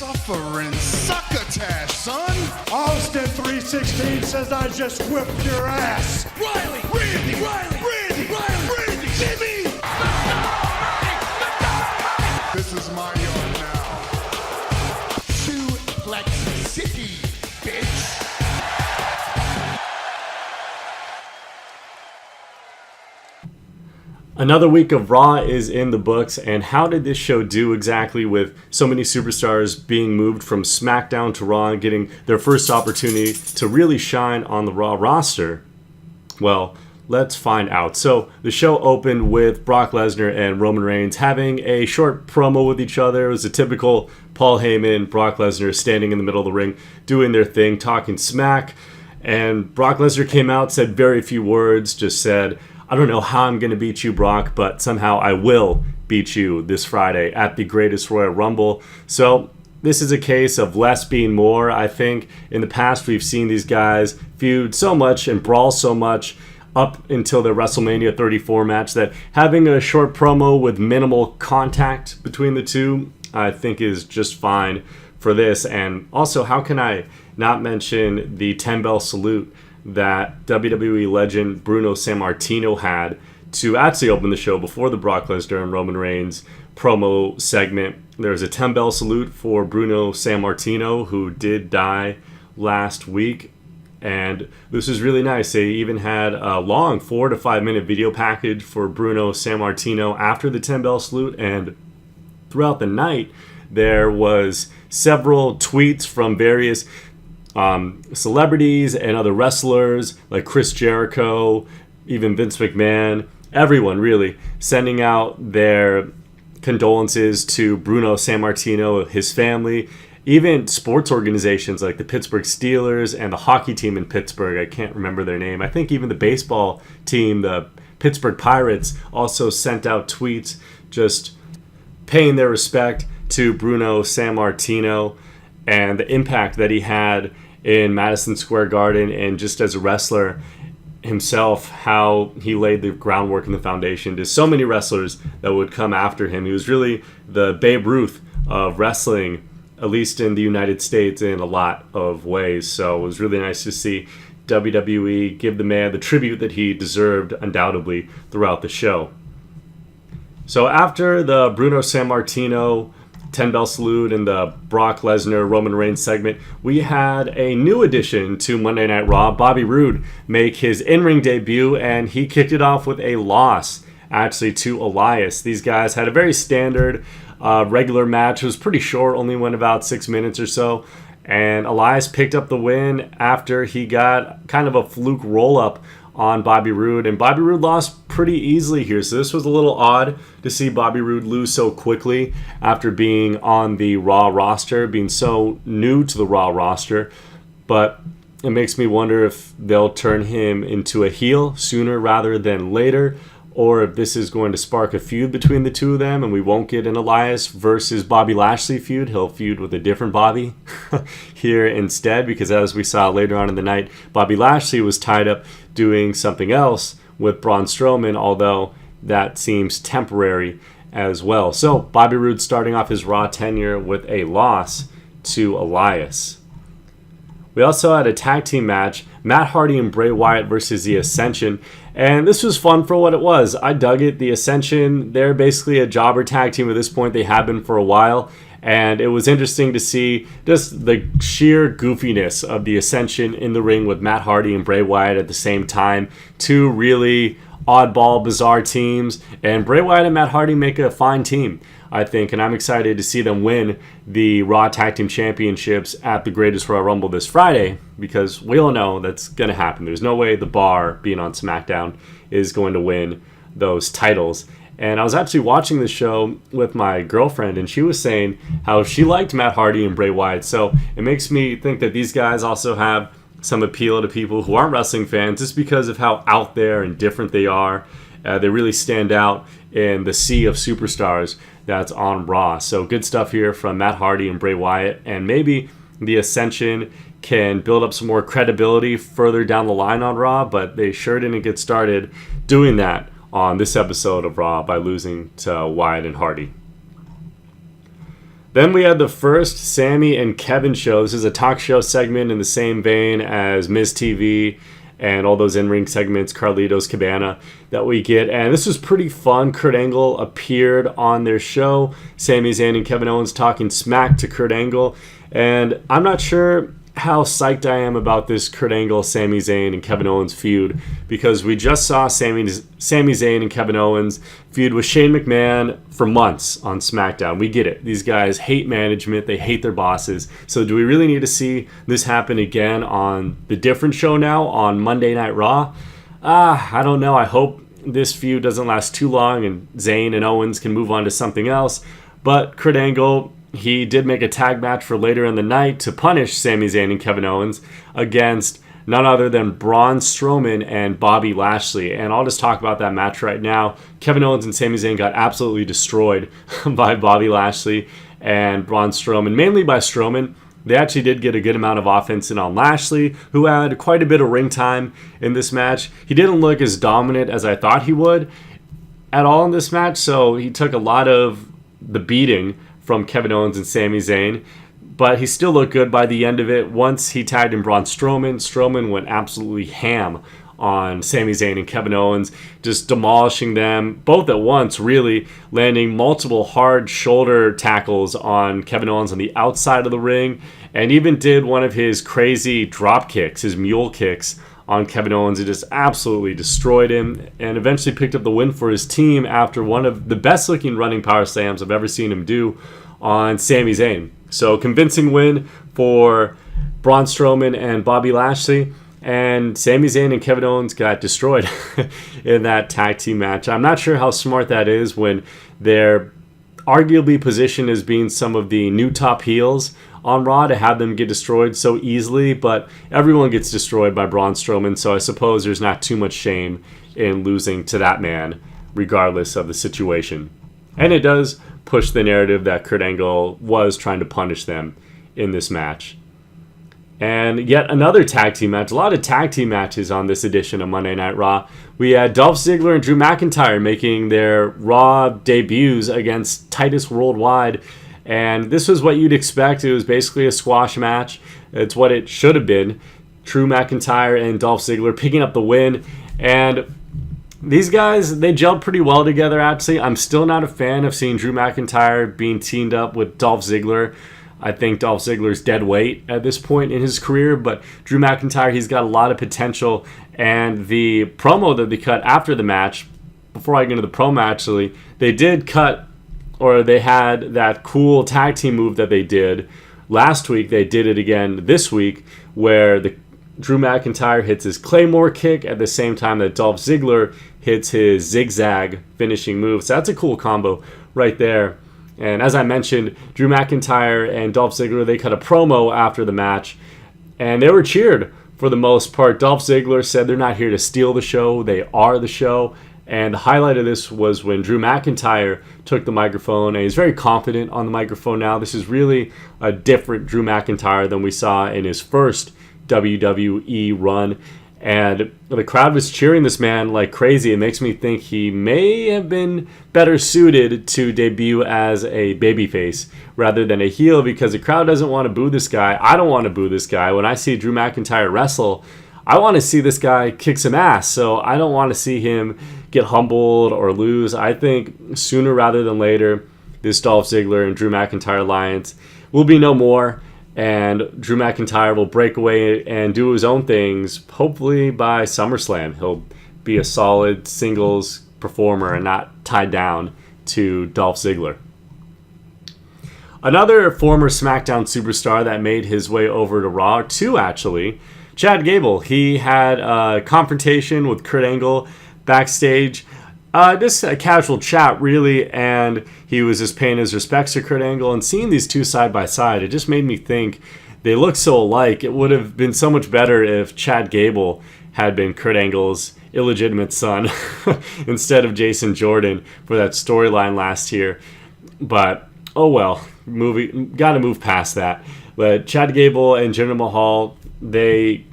Suffering succotash, son. Austin 316 says I just whipped your ass. Randy, Jimmy. This is my yard now. Suplex City, bitch. Another week of Raw is in the books, and how did this show do exactly with so many superstars being moved from SmackDown to Raw and getting their first opportunity to really shine on the Raw roster? Well, let's find out. So the show opened with Brock Lesnar and Roman Reigns having a short promo with each other. It was a typical Paul Heyman, Brock Lesnar standing in the middle of the ring, doing their thing, talking smack. And Brock Lesnar came out, said very few words, just said, I don't know how I'm going to beat you, Brock, but somehow I will beat you this Friday at the Greatest Royal Rumble. So this is a case of less being more. I think in the past we've seen these guys feud so much and brawl so much up until the WrestleMania 34 match that having a short promo with minimal contact between the two, I think is just fine for this. And also, how can I not mention the 10-bell salute that WWE legend Bruno Sammartino had to actually open the show before the Brock Lesnar and Roman Reigns promo segment. There's a 10-bell salute for Bruno Sammartino, who did die last week, and this was really nice. They even had a long 4 to 5 minute video package for Bruno Sammartino after the 10-bell salute, and throughout the night there was several tweets from various celebrities and other wrestlers like Chris Jericho, even Vince McMahon, everyone really sending out their condolences to Bruno Sammartino, his family, even sports organizations like the Pittsburgh Steelers and the hockey team in Pittsburgh. I can't remember their name. I think even the baseball team, the Pittsburgh Pirates, also sent out tweets just paying their respect to Bruno Sammartino and the impact that he had in Madison Square Garden, and just as a wrestler himself, how he laid the groundwork and the foundation to so many wrestlers that would come after him. He was really the Babe Ruth of wrestling, at least in the United States, in a lot of ways. So it was really nice to see WWE give the man the tribute that he deserved undoubtedly throughout the show. So after the Bruno Sammartino 10-bell salute and the Brock Lesnar Roman Reigns segment, we had a new addition to Monday Night Raw, Bobby Roode, make his in-ring debut, and he kicked it off with a loss, actually, to Elias. These guys had a very standard regular match. It was pretty short, only went about 6 minutes or so, and Elias picked up the win after he got kind of a fluke roll-up on Bobby Roode, and Bobby Roode lost pretty easily here. So this was a little odd to see Bobby Roode lose so quickly after being on the Raw roster, being so new to the Raw roster. But it makes me wonder if they'll turn him into a heel sooner rather than later, or if this is going to spark a feud between the two of them and we won't get an Elias versus Bobby Lashley feud. He'll feud with a different Bobby here instead, because as we saw later on in the night, Bobby Lashley was tied up doing something else with Braun Strowman, although that seems temporary as well. So Bobby Roode starting off his Raw tenure with a loss to Elias. We also had a tag team match, Matt Hardy and Bray Wyatt versus The Ascension, and this was fun for what it was. I dug it. The Ascension, they're basically a jobber tag team at this point. They have been for a while, and it was interesting to see just the sheer goofiness of The Ascension in the ring with Matt Hardy and Bray Wyatt at the same time. Two really oddball, bizarre teams, and Bray Wyatt and Matt Hardy make a fine team, I think, and I'm excited to see them win the Raw Tag Team Championships at the Greatest Royal Rumble this Friday, because we all know that's going to happen. There's no way the Bar, being on SmackDown, is going to win those titles. And I was actually watching the show with my girlfriend, and she was saying how she liked Matt Hardy and Bray Wyatt. So it makes me think that these guys also have some appeal to people who aren't wrestling fans, just because of how out there and different they are. They really stand out in the sea of superstars that's on Raw. So good stuff here from Matt Hardy and Bray Wyatt, and maybe the Ascension can build up some more credibility further down the line on Raw, but they sure didn't get started doing that on this episode of Raw by losing to Wyatt and Hardy. Then we had the first Sammy and Kevin show. This is a talk show segment in the same vein as Miz TV and all those in-ring segments, Carlitos Cabana, that we get. And this was pretty fun. Kurt Angle appeared on their show. Sami Zayn and Kevin Owens talking smack to Kurt Angle. And I'm not sure how psyched I am about this Kurt Angle, Sami Zayn, and Kevin Owens feud, because we just saw Sami Zayn and Kevin Owens feud with Shane McMahon for months on SmackDown. We get it. These guys hate management. They hate their bosses. So do we really need to see this happen again on the different show now on Monday Night Raw? I don't know. I hope this feud doesn't last too long and Zayn and Owens can move on to something else. But Kurt Angle, he did make a tag match for later in the night to punish Sami Zayn and Kevin Owens against none other than Braun Strowman and Bobby Lashley. And I'll just talk about that match right now. Kevin Owens and Sami Zayn got absolutely destroyed by Bobby Lashley and Braun Strowman, mainly by Strowman. They actually did get a good amount of offense in on Lashley, who had quite a bit of ring time in this match. He didn't look as dominant as I thought he would at all in this match, so he took a lot of the beating from Kevin Owens and Sami Zayn, but he still looked good by the end of it. Once he tagged in Braun Strowman, Strowman went absolutely ham on Sami Zayn and Kevin Owens, just demolishing them both at once, really, landing multiple hard shoulder tackles on Kevin Owens on the outside of the ring, and even did one of his crazy drop kicks, his mule kicks, on Kevin Owens. It just absolutely destroyed him and eventually picked up the win for his team after one of the best looking running power slams I've ever seen him do on Sami Zayn. So convincing win for Braun Strowman and Bobby Lashley, and Sami Zayn and Kevin Owens got destroyed in that tag team match. I'm not sure how smart that is when they're arguably positioned as being some of the new top heels on Raw to have them get destroyed so easily, but everyone gets destroyed by Braun Strowman, so I suppose there's not too much shame in losing to that man, regardless of the situation. And it does push the narrative that Kurt Angle was trying to punish them in this match. And yet another tag team match. A lot of tag team matches on this edition of Monday Night Raw. We had Dolph Ziggler and Drew McIntyre making their Raw debuts against Titus Worldwide. And this was what you'd expect. It was basically a squash match. It's what it should have been. Drew McIntyre and Dolph Ziggler picking up the win. And these guys, they gelled pretty well together, actually. I'm still not a fan of seeing Drew McIntyre being teamed up with Dolph Ziggler. I think Dolph Ziggler's dead weight at this point in his career, but Drew McIntyre, he's got a lot of potential. And the promo that they cut after the match, before I get into the promo actually, they did cut, or they had that cool tag team move that they did last week. They did it again this week, where Drew McIntyre hits his Claymore kick at the same time that Dolph Ziggler hits his zigzag finishing move. So that's a cool combo right there. And as I mentioned, Drew McIntyre and Dolph Ziggler, they cut a promo after the match, and they were cheered for the most part. Dolph Ziggler said they're not here to steal the show, they are the show. And the highlight of this was when Drew McIntyre took the microphone, and he's very confident on the microphone now. This is really a different Drew McIntyre than we saw in his first WWE run. And the crowd was cheering this man like crazy. It makes me think he may have been better suited to debut as a babyface rather than a heel, because the crowd doesn't want to boo this guy. I don't want to boo this guy. When I see Drew McIntyre wrestle, I want to see this guy kick some ass. So I don't want to see him get humbled or lose. I think sooner rather than later, this Dolph Ziggler and Drew McIntyre alliance will be no more. And Drew McIntyre will break away and do his own things, hopefully by SummerSlam. He'll be a solid singles performer and not tied down to Dolph Ziggler. Another former SmackDown superstar that made his way over to Raw, two actually, Chad Gable. He had a confrontation with Kurt Angle backstage. Just a casual chat, really, and he was just paying his respects to Kurt Angle, and seeing these two side by side, it just made me think they look so alike. It would have been so much better if Chad Gable had been Kurt Angle's illegitimate son instead of Jason Jordan for that storyline last year. But, oh well, gotta move past that. But Chad Gable and Jinder Mahal, they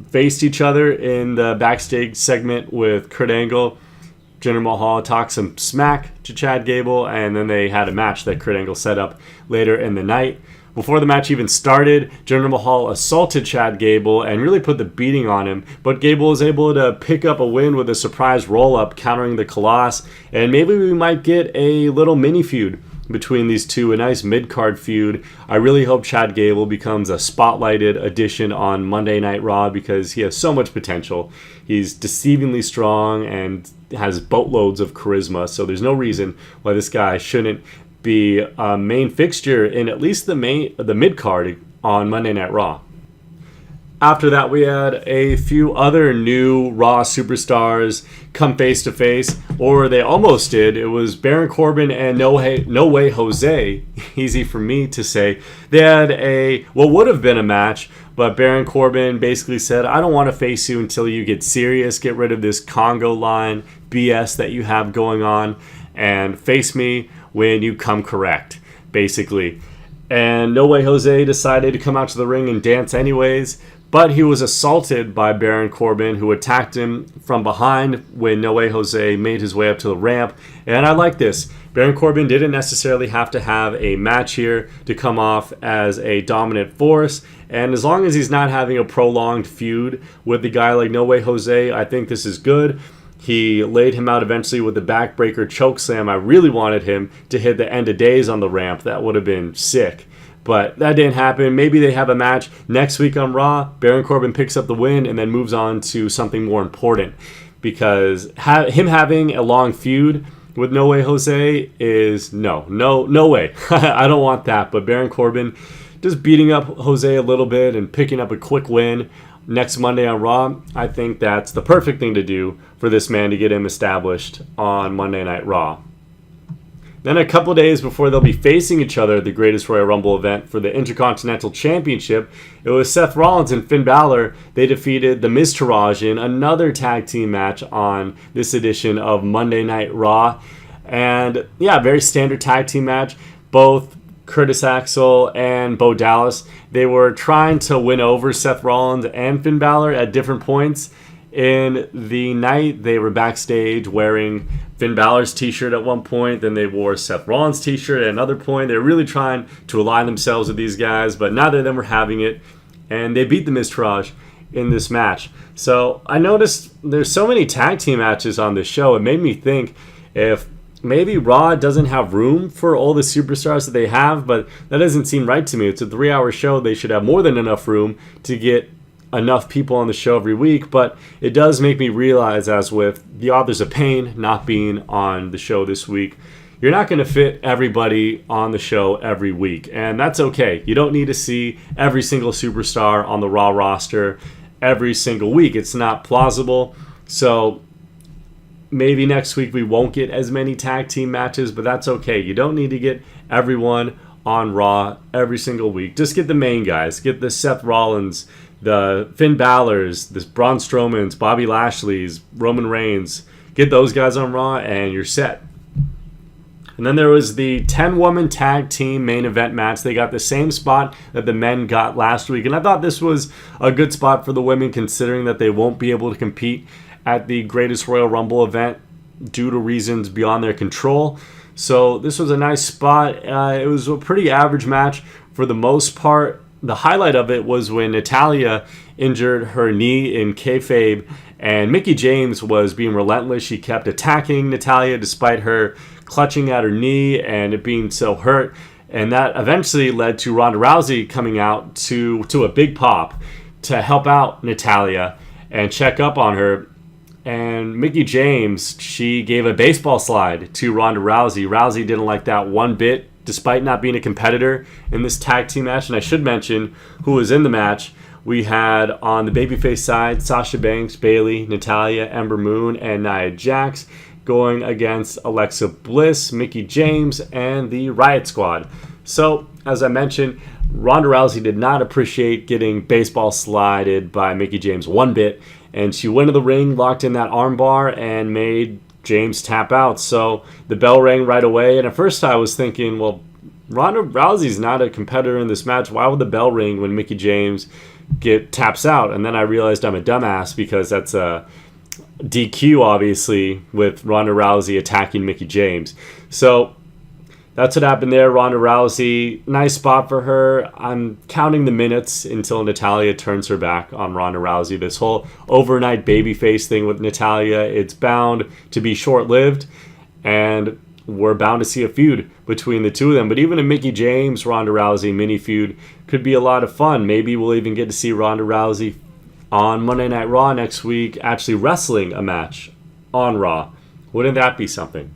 faced each other in the backstage segment with Kurt Angle. Jinder Mahal talked some smack to Chad Gable, and then they had a match that Kurt Angle set up later in the night. Before the match even started, Jinder Mahal assaulted Chad Gable and really put the beating on him, but Gable was able to pick up a win with a surprise roll-up, countering the Colossus, and maybe we might get a little mini feud between these two, a nice mid-card feud. I really hope Chad Gable becomes a spotlighted addition on Monday Night Raw because he has so much potential. He's deceivingly strong and has boatloads of charisma, so there's no reason why this guy shouldn't be a main fixture in at least the mid-card on Monday Night Raw. After that, we had a few other new Raw superstars come face-to-face, or they almost did. It was Baron Corbin and No Way Jose, easy for me to say. They had what would have been a match, but Baron Corbin basically said, I don't want to face you until you get serious, get rid of this Congo line BS that you have going on, and face me when you come correct, basically. And No Way Jose decided to come out to the ring and dance anyways, but he was assaulted by Baron Corbin, who attacked him from behind when No Way Jose made his way up to the ramp. And I like this. Baron Corbin didn't necessarily have to have a match here to come off as a dominant force. And as long as he's not having a prolonged feud with a guy like No Way Jose, I think this is good. He laid him out eventually with the backbreaker chokeslam. I really wanted him to hit the end of days on the ramp. That would have been sick. But that didn't happen. Maybe they have a match next week on Raw. Baron Corbin picks up the win and then moves on to something more important. Because him having a long feud with No Way Jose is no way. I don't want that. But Baron Corbin just beating up Jose a little bit and picking up a quick win next Monday on Raw, I think that's the perfect thing to do for this man to get him established on Monday Night Raw. Then a couple days before they'll be facing each other at the Greatest Royal Rumble event for the Intercontinental Championship, it was Seth Rollins and Finn Balor. They defeated The Miztourage in another tag team match on this edition of Monday Night Raw. And yeah, very standard tag team match. Both Curtis Axel and Bo Dallas, they were trying to win over Seth Rollins and Finn Balor at different points in the night. They were backstage wearing Finn Balor's t-shirt at one point, then they wore Seth Rollins' t-shirt at another point. They were really trying to align themselves with these guys, but neither of them were having it, and they beat the Miztourage in this match. So I noticed there's so many tag team matches on this show. It made me think if maybe Raw doesn't have room for all the superstars that they have, but that doesn't seem right to me. It's a 3-hour show. They should have more than enough room to get enough people on the show every week, but it does make me realize, as with the Authors of Pain not being on the show this week, you're not going to fit everybody on the show every week, and that's okay. You don't need to see every single superstar on the Raw roster every single week. It's not plausible, so maybe next week we won't get as many tag team matches, but that's okay. You don't need to get everyone on Raw every single week. Just get the main guys. Get the Seth Rollins, the Finn Balor's, the Braun Strowman's, Bobby Lashley's, Roman Reigns. Get those guys on Raw and you're set. And then there was the 10-woman tag team main event match. They got the same spot that the men got last week. And I thought this was a good spot for the women, considering that they won't be able to compete at the Greatest Royal Rumble event due to reasons beyond their control. So this was a nice spot. It was a pretty average match for the most part. The highlight of it was when Natalya injured her knee in kayfabe, and Mickie James was being relentless. She kept attacking Natalya despite her clutching at her knee and it being so hurt. And that eventually led to Ronda Rousey coming out to a big pop to help out Natalya and check up on her. And Mickie James, she gave a baseball slide to Ronda Rousey. Rousey didn't like that one bit, despite not being a competitor in this tag team match. And I should mention who was in the match. We had on the babyface side, Sasha Banks, Bayley, Natalya, Ember Moon, and Nia Jax going against Alexa Bliss, Mickie James, and the Riot Squad. So, as I mentioned, Ronda Rousey did not appreciate getting baseball slided by Mickie James one bit, and she went to the ring, locked in that armbar, and made James tap out. So the bell rang right away, and at first I was thinking, well, Ronda Rousey's not a competitor in this match. Why would the bell ring when Mickie James taps out? And then I realized I'm a dumbass because that's a DQ, obviously, with Ronda Rousey attacking Mickie James. So that's what happened there. Ronda Rousey, nice spot for her. I'm counting the minutes until Natalya turns her back on Ronda Rousey. This whole overnight babyface thing with Natalya, it's bound to be short-lived, and we're bound to see a feud between the two of them. But even a Mickie James, Ronda Rousey mini feud could be a lot of fun. Maybe we'll even get to see Ronda Rousey on Monday Night Raw next week actually wrestling a match on Raw. Wouldn't that be something?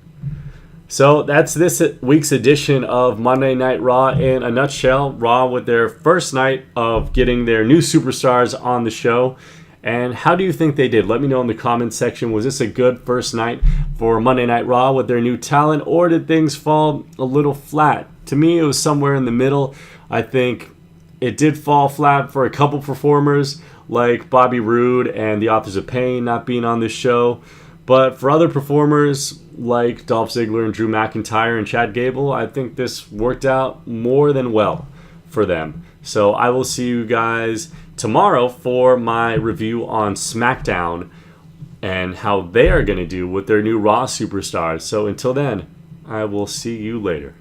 So that's this week's edition of Monday Night Raw in a nutshell. Raw with their first night of getting their new superstars on the show. And how do you think they did? Let me know in the comments section. Was this a good first night for Monday Night Raw with their new talent, or did things fall a little flat? To me, it was somewhere in the middle. I think it did fall flat for a couple performers like Bobby Roode and the Authors of Pain not being on this show. But for other performers like Dolph Ziggler and Drew McIntyre and Chad Gable, I think this worked out more than well for them. So I will see you guys tomorrow for my review on SmackDown and how they are going to do with their new Raw superstars. So until then, I will see you later.